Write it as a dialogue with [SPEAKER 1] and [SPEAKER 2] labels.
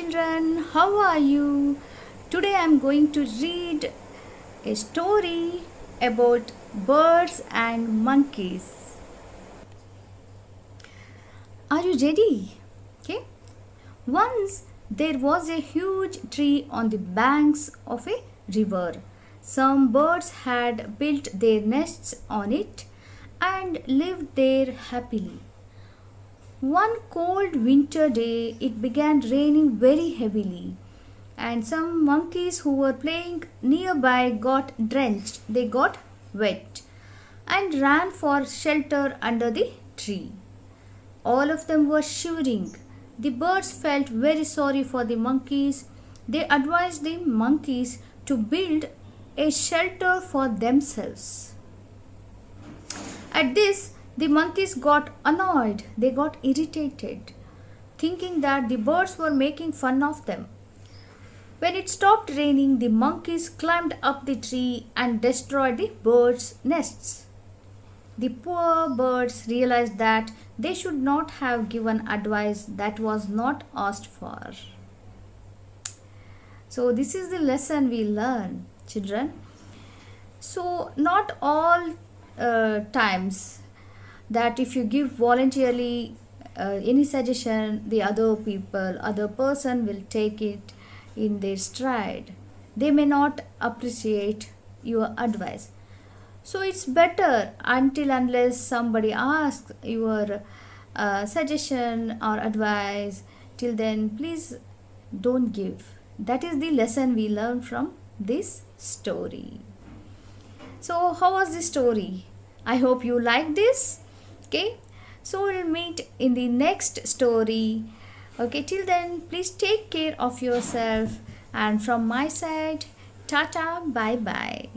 [SPEAKER 1] children, how are you? Today I am going to read a story about birds and monkeys. Are you ready? Okay. Once there was a huge tree on the banks of a river. Some birds had built their nests on it and lived there happily. One cold winter day, it began raining very heavily, and some monkeys who were playing nearby got drenched. They got wet and ran for shelter under the tree. All of them were shivering. The birds felt very sorry for the monkeys. They advised the monkeys to build a shelter for themselves. At this, the monkeys got annoyed, they got irritated, thinking that the birds were making fun of them. When it stopped raining, the monkeys climbed up the tree and destroyed the birds' nests. The poor birds realized that they should not have given advice that was not asked for. So, this is the lesson we learn, children. So, not all times that if you give voluntarily any suggestion, the other person will take it in their stride. They may not appreciate your advice. So it's better until unless somebody asks your suggestion or advice, till then please don't give. That is the lesson we learn from this story. So how was the story? I hope you like this. Okay, so we'll meet in the next story. Okay, till then please take care of yourself, and from my side, tata, bye bye.